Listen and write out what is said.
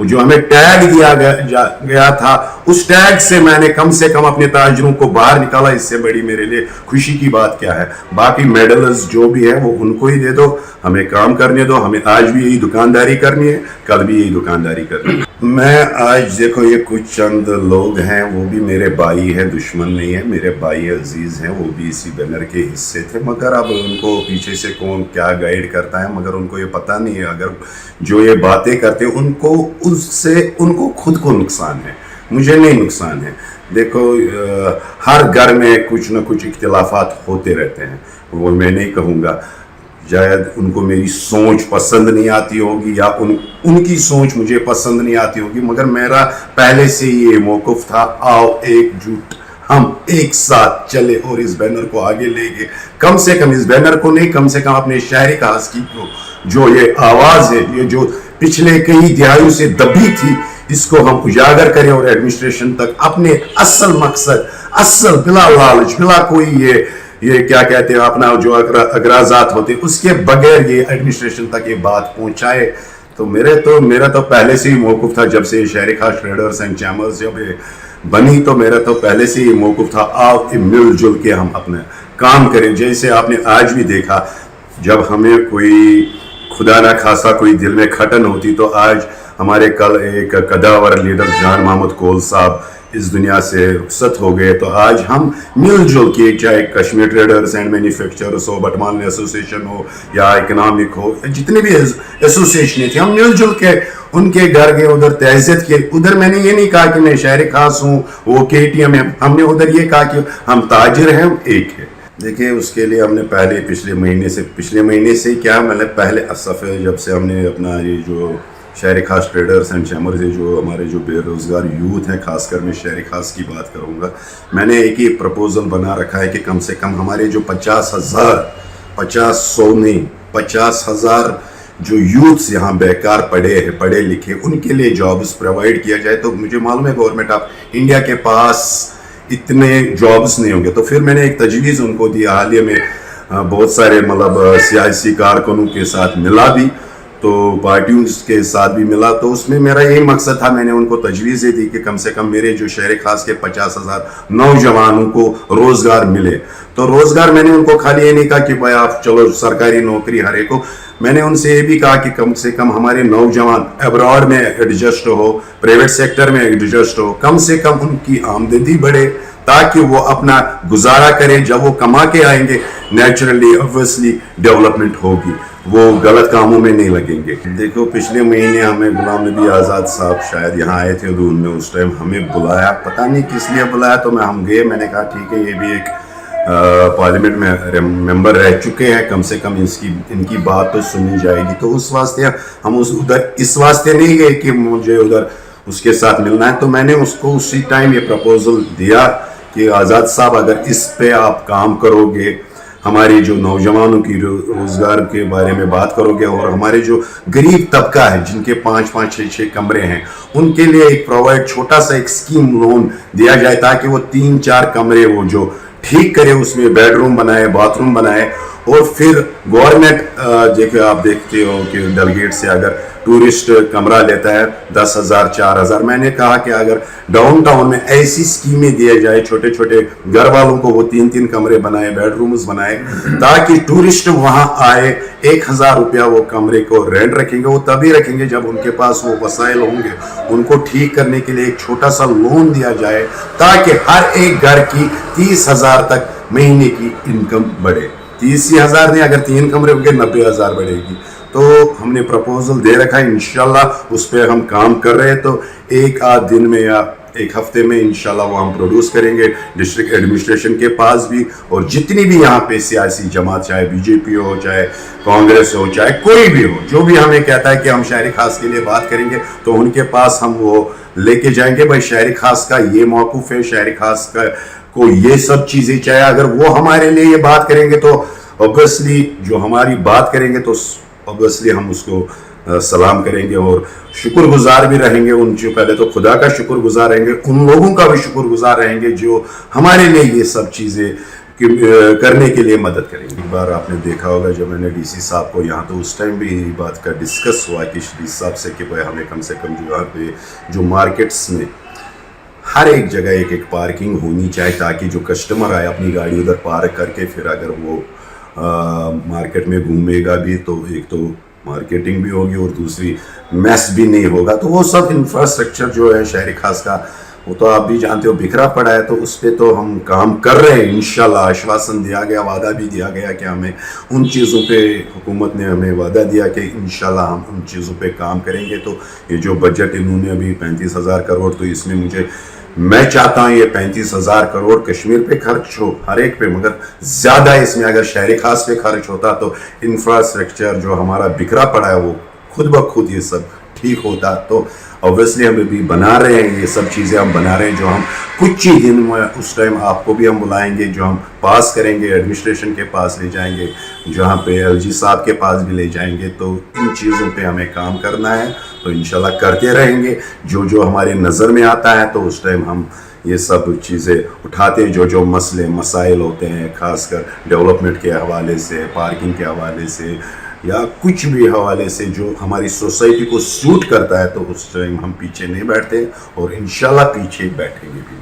جو ہمیں ٹیگ دیا گیا تھا اس ٹیگ سے میں نے کم سے کم اپنے تاجروں کو باہر نکالا. اس سے بڑی میرے لیے خوشی کی بات کیا ہے؟ باقی میڈلز جو بھی ہے وہ ان کو ہی دے دو, ہمیں کام کرنے دو. ہمیں آج بھی یہی دکانداری کرنی ہے, کل بھی یہی دکانداری کرنی ہے. میں آج دیکھو یہ کچھ چند لوگ ہیں, وہ بھی میرے بھائی ہیں, دشمن نہیں ہے, میرے بھائی عزیز ہیں, وہ بھی اسی بینر کے حصے تھے. مگر اب ان کو پیچھے سے کون کیا گائیڈ کرتا ہے, مگر ان کو یہ پتہ نہیں ہے. اگر جو یہ باتیں کرتے ان کو اس سے ان کو خود کو نقصان ہے, مجھے نہیں نقصان ہے. دیکھو ہر گھر میں کچھ نہ کچھ اختلافات ہوتے رہتے ہیں, وہ میں نہیں کہوں گا شاید ان کو میری سوچ پسند نہیں آتی ہوگی یا ان کی سوچ مجھے پسند نہیں آتی ہوگی, مگر میرا پہلے سے یہ موقف تھا, آؤ ایک جٹ ہم ایک ساتھ چلے اور اس بینر کو آگے لے گئے. کم سے کم اس بینر کو نہیں, کم سے کم اپنے شہری خاص کی جو یہ آواز ہے, یہ جو پچھلے کئی دہائیوں سے دبی تھی, اس کو ہم اجاگر کریں اور ایڈمنسٹریشن تک اپنے اصل مقصد, اصل بلا لالچ, بلا کوئی یہ کیا کہتے ہیں اپنا جو اغراضات ہوتے اس کے بغیر یہ ایڈمنسٹریشن تک یہ بات پہنچائے. تو میرا تو پہلے سے ہی موقف تھا, جب سے شہری خاص ٹریڈرز اینڈ چیمبرز جب بنی تو میرا تو پہلے سے ہی موقف تھا, آؤ مل جل کے ہم اپنا کام کریں. جیسے آپ نے آج بھی دیکھا, جب ہمیں کوئی خدا نہ خاصا کوئی دل میں کھٹن ہوتی, تو آج ہمارے کل ایک قداور لیڈر جان محمد کول صاحب اس دنیا سے رخصت ہو گئے. تو آج ہم مل جل کے, چاہے کشمیر ٹریڈرز اینڈ مینوفیکچررز ہو, بٹمان ایسوسیشن ہو یا اکنامک ہو, جتنے بھی ایسوسیشنیں تھیں, ہم مل جل کے ان کے گھر گئے, ادھر تعزیت کے. ادھر میں نے یہ نہیں کہا کہ میں شہر خاص ہوں, وہ کے ٹی ایم ہے, ہم نے ادھر یہ کہا کہ ہم تاجر ہیں, ایک ہے. دیکھیں اس کے لیے ہم نے پہلے پچھلے مہینے سے کیا, مطلب پہلے صفحے جب سے ہم نے اپنا یہ جو شہر خاص ٹریڈرز اینڈ چیمبرز, جو ہمارے جو بے روزگار یوتھ ہیں, خاص کر میں شہر خاص کی بات کروں گا, میں نے ایک ہی پروپوزل بنا رکھا ہے کہ کم سے کم ہمارے جو 50,000 جو یوتھس یہاں بیکار پڑھے لکھے, ان کے لیے جابز پرووائڈ کیا جائے. تو مجھے معلوم ہے گورنمنٹ آف انڈیا کے پاس اتنے جابز نہیں ہوں گے. تو پھر میں نے ایک تجویز ان کو دی, حالیہ میں بہت سارے مطلب سیاسی کارکنوں کے ساتھ ملا بھی, تو پارٹیوں کے ساتھ بھی ملا. تو اس میں میرا یہی مقصد تھا, میں نے ان کو تجویز دی کہ کم سے کم میرے جو شہر خاص کے 50,000 نوجوانوں کو روزگار ملے. تو روزگار میں نے ان کو خالی یہ نہیں کہا کہ بھائی آپ چلو سرکاری نوکری ہر ایک کو, میں نے ان سے یہ بھی کہا کہ کم سے کم ہمارے نوجوان ابراڈ میں ایڈجسٹ ہو, پرائیویٹ سیکٹر میں ایڈجسٹ ہو, کم سے کم ان کی آمدنی بڑھے تاکہ وہ اپنا گزارا کریں. جب وہ کما کے آئیں گے نیچرلی اوبویسلی ڈیولپمنٹ ہوگی, وہ غلط کاموں میں نہیں لگیں گے. دیکھو پچھلے مہینے ہمیں غلام نبی آزاد صاحب شاید یہاں آئے تھے, تو انہوں نے اس ٹائم ہمیں بلایا, پتہ نہیں کس لیے بلایا, تو ہم گئے. میں نے کہا ٹھیک ہے, یہ بھی ایک پارلیمنٹ میں ممبر رہ چکے ہیں, کم سے کم ان کی بات تو سنی جائے گی. تو اس واسطے ہم ادھر اس واسطے نہیں گئے کہ مجھے ادھر اس کے ساتھ ملنا ہے. تو میں نے اس کو اسی ٹائم یہ پروپوزل دیا کہ آزاد صاحب اگر اس پہ آپ کام کرو گے, ہماری جو نوجوانوں کی روزگار کے بارے میں بات کرو گے, اور ہمارے جو غریب طبقہ ہے جن کے 5-5, 6-6 کمرے ہیں, ان کے لیے ایک پرووائڈ چھوٹا سا ایک اسکیم لون دیا جائے تاکہ وہ 3-4 کمرے وہ جو ٹھیک کرے, اس میں بیڈ روم بنائے, باتھ روم بنائے. اور پھر گورنمنٹ دیکھیں, آپ دیکھتے ہو کہ ڈیلیگیٹ سے اگر ٹورسٹ کمرہ لیتا ہے 10,000 4,000, میں نے کہا کہ اگر ڈاؤن ٹاؤن میں ایسی اسکیمیں دیے جائے, چھوٹے چھوٹے گھر والوں کو وہ 3-3 کمرے بنائے, بیڈ رومز بنائے, تاکہ ٹورسٹ وہاں آئے, 1,000 روپیہ وہ کمرے کو رینٹ رکھیں گے. وہ تبھی رکھیں گے جب ان کے پاس وہ وسائل ہوں گے. ان کو ٹھیک کرنے کے لیے ایک چھوٹا سا لون دیا جائے تاکہ ہر ایک گھر کی 30,000 تک مہینے کی انکم بڑھے. 30,000 نہیں, اگر 3 کمرے ہوں گے 90,000 بڑھے گی. تو ہم نے پروپوزل دے رکھا ہے, انشاءاللہ اس پہ ہم کام کر رہے ہیں. تو ایک آدھ دن میں یا ایک ہفتے میں انشاءاللہ وہ ہم پروڈیوس کریں گے ڈسٹرکٹ ایڈمنسٹریشن کے پاس بھی, اور جتنی بھی یہاں پہ سیاسی جماعت, چاہے بی جے پی ہو, چاہے کانگریس ہو, چاہے کوئی بھی ہو, جو بھی ہمیں کہتا ہے کہ ہم شہر خاص کے لیے بات کریں گے, تو ان کے پاس ہم وہ لے کے جائیں گے. بھائی شہر خاص کا یہ موقف ہے, شہر خاص کا کو یہ سب چیزیں چاہیے. اگر وہ ہمارے لیے یہ بات کریں گے تو اوبویسلی جو ہماری بات کریں گے تو اوبویسلی ہم اس کو سلام کریں گے اور شکر گزار بھی رہیں گے. ان سے پہلے تو خدا کا شکر گزار رہیں گے, ان لوگوں کا بھی شکر گزار رہیں گے جو ہمارے لیے یہ سب چیزیں کرنے کے لیے مدد کریں گے. ایک بار آپ نے دیکھا ہوگا جب میں نے ڈی سی صاحب کو یہاں، تو اس ٹائم بھی بات کا ڈسکس ہوا کہ ڈی سی صاحب سے کہ بھائی ہمیں کم سے کم جو یہاں پہ جو مارکیٹس میں ہر ایک جگہ ایک پارکنگ ہونی چاہیے، تاکہ جو کسٹمر آئے اپنی گاڑی ادھر پارک کر کے پھر اگر وہ مارکیٹ میں گھومے گا بھی تو ایک تو مارکیٹنگ بھی ہوگی اور دوسری میس بھی نہیں ہوگا. تو وہ سب انفراسٹرکچر جو ہے شہر خاص کا، وہ تو آپ بھی جانتے ہو بکھرا پڑا ہے. تو اس پہ تو ہم کام کر رہے ہیں انشاءاللہ. آشواسن دیا گیا، وعدہ بھی دیا گیا کہ ہمیں ان چیزوں پہ، حکومت نے ہمیں وعدہ دیا کہ انشاءاللہ ہم ان چیزوں پہ کام کریں گے. تو یہ جو بجٹ انہوں نے ابھی 35,000 کروڑ، تو اس میں میں چاہتا ہوں یہ 35,000 کروڑ کشمیر پہ خرچ ہو، ہر ایک پہ، مگر زیادہ اس میں اگر شہر خاص پہ خرچ ہوتا تو انفراسٹرکچر جو ہمارا بکھرا پڑا ہے وہ خود بخود یہ سب ٹھیک ہوتا. تو اوبویسلی ہم ابھی بنا رہے ہیں، یہ سب چیزیں ہم بنا رہے ہیں جو ہم کچھ ہی دن میں اس ٹائم آپ کو بھی ہم بلائیں گے، جو ہم پاس کریں گے، ایڈمنسٹریشن کے پاس لے جائیں گے، جہاں پہ ایل جی صاحب کے پاس بھی لے جائیں گے. تو ان چیزوں پہ ہمیں کام کرنا ہے، تو انشاءاللہ کرتے رہیں گے. جو ہماری نظر میں آتا ہے تو اس ٹائم ہم یہ سب چیزیں اٹھاتے ہیں. جو مسئلے مسائل ہوتے ہیں، خاص کر ڈیولپمنٹ کے حوالے سے، پارکنگ کے حوالے سے، یا کچھ بھی حوالے سے جو ہماری سوسائٹی کو سوٹ کرتا ہے، تو اس ٹائم ہم پیچھے نہیں بیٹھتے اور انشاءاللہ پیچھے بیٹھیں گے بھی.